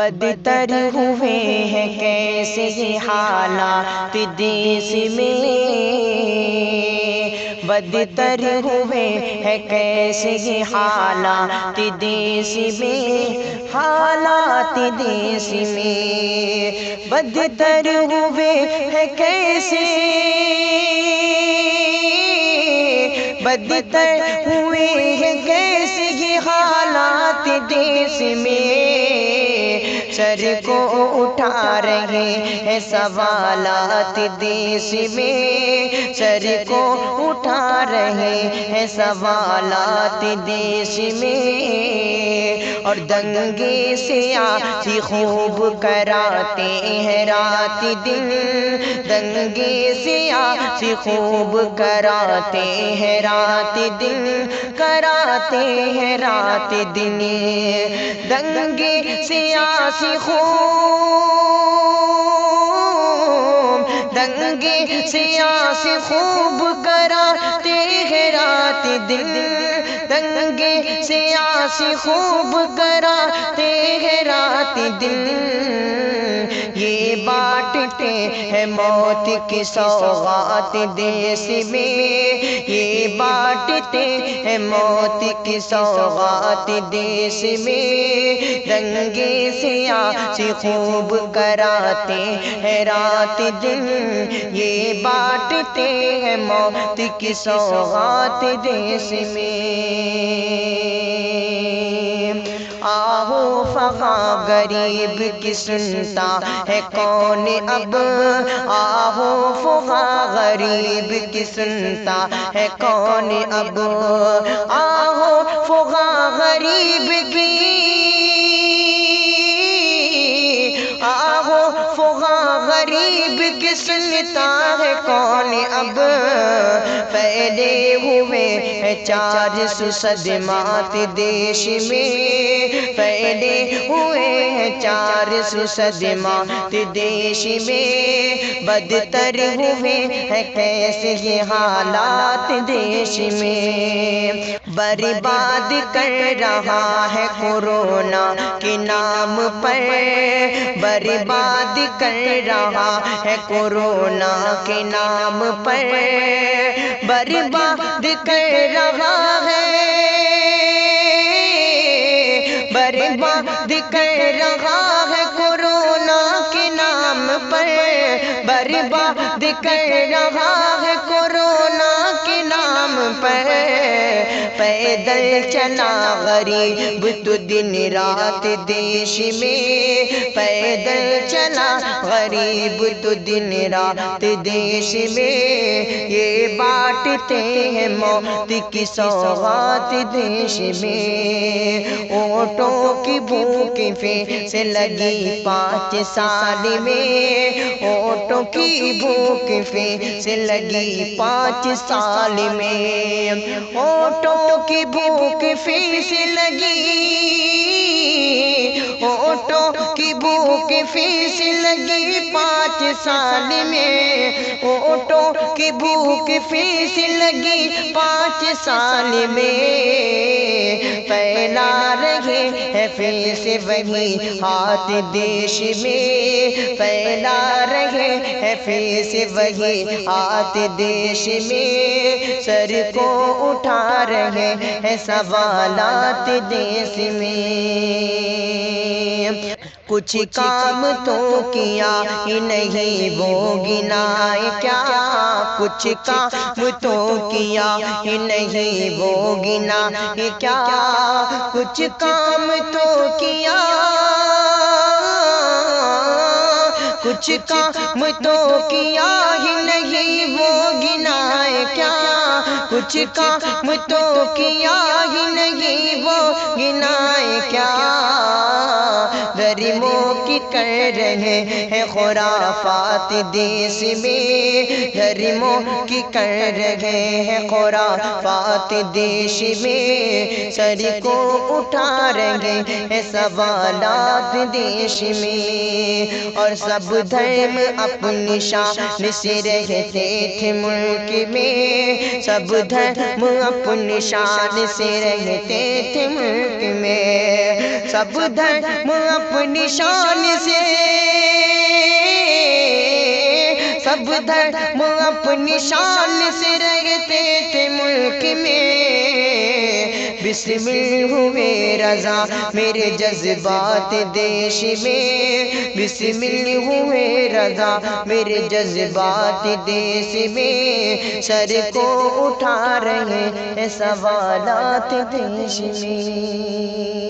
بدتر ہوئے ہیں کیسے یہ حالات دیس میں، بدتر ہوئے ہیں کیسے یہ حالات دیس میں، حالات دیس میں بدتر ہوئے ہیں کیسے، بدتر ہوئے ہیں کیسے یہ حالات دیس میں، سر کو اٹھا رہے ہیں سوالات دیس میں، سر کو اٹھا رہے ہیں سوالات دیس میں، اور دنگے سیاسی خوب کراتے ہیں رات دن، دنگے سیاسی خوب کراتے ہیں رات دن، کراتے ہیں رات دن، دنگے سیاسی خوب، دنگے سیاسی خوب کراتے ہیں رات دن، دنگے سیاسی خوب کراتے ہیں رات دن، یہ بانٹتے ہیں موت کی سوغات دیس میں، یہ بانٹتے ہیں موت کی سوغات دیس میں، دنگے سیاسی خوب کراتے ہیں رات دن، یہ بانٹتے ہیں موت کی سوغات دیس میں۔ آہو فغاں غریب کی سنتا ہے کون اب، آہو فغاں غریب کی سنتا ہے کون اب، آہو فغاں غریب کی، آہو فغاں غریب کی سنتا ہے کون اب، پھیلے ہوئے ہیں 400 صدمات دیش میں، پھیلے ہوئے ہیں 400 صدمات دیش میں، بدتر ہوئے ہیں کیسے یہ حالات دیش میں، برباد کر رہا ہے کورونا کے نام پر، برباد کر رہا ہے کورونا کے نام پر، برباد کر رہا ہے، برباد کر رہا ہے کورونا کے نام پر، برباد کر رہا ہے کورونا کے نام پر، پیدل چلا غریب تو دن رات دیش میں، پیدل چلا غریب تو دن رات دیش میں، یہ بانٹتے ہیں موت کی سوغات دیش میں، اونٹوں کی بھوک پھر سے لگی 5 سال میں، اونٹوں کی بھوک پھر سے لگی 5 سال میں، اونٹوں کی بھوک پھر سے لگی، اونٹوں کی بھوک پھر سے لگی 5 سال میں، اونٹوں کی بھوک پھر سے لگی 5 سال میں، پھیلا رہے ہیں پھر سے وہی ہاتھ دیش میں، پھیلا رہے ہیں پھر سے وہی ہاتھ دیش میں، سر کو اٹھا رہے ہیں سوالات دیس میں، کچھ کام تو کیا ہی نہیں وہ گنائے کیا، کچھ کام تو کیا ہی نہیں وہ گنائے کیا، کچھ کام تو کیا، کچھ کام تو کیا ہی نہیں وہ گنائے کیا، کچھ کام تو کیا ہی نہیں وہ گنائے کیا، گریموں کی کر رہے ہیں خرافات دیس میں، گریموں کی کر رہے ہیں خرافات دیش میں، سر کو اٹھا رہے ہیں سوالات دیش میں، اور سب دھرم اپنی شان سے رہتے تھے ملک میں، سب دھرم اپنی شان سے رہتے تھے ملک میں، سب دھرم اپنی اپنی شان سے، سب دھرم اپنی شان سے رہتے تھے ملک میں، بسمل ہوئے رضا میرے جذبات دیش میں، بسمل ہوئے رضا میرے جذبات دیش میں، سر کو اٹھا رہے ہیں سوالات دیش میں۔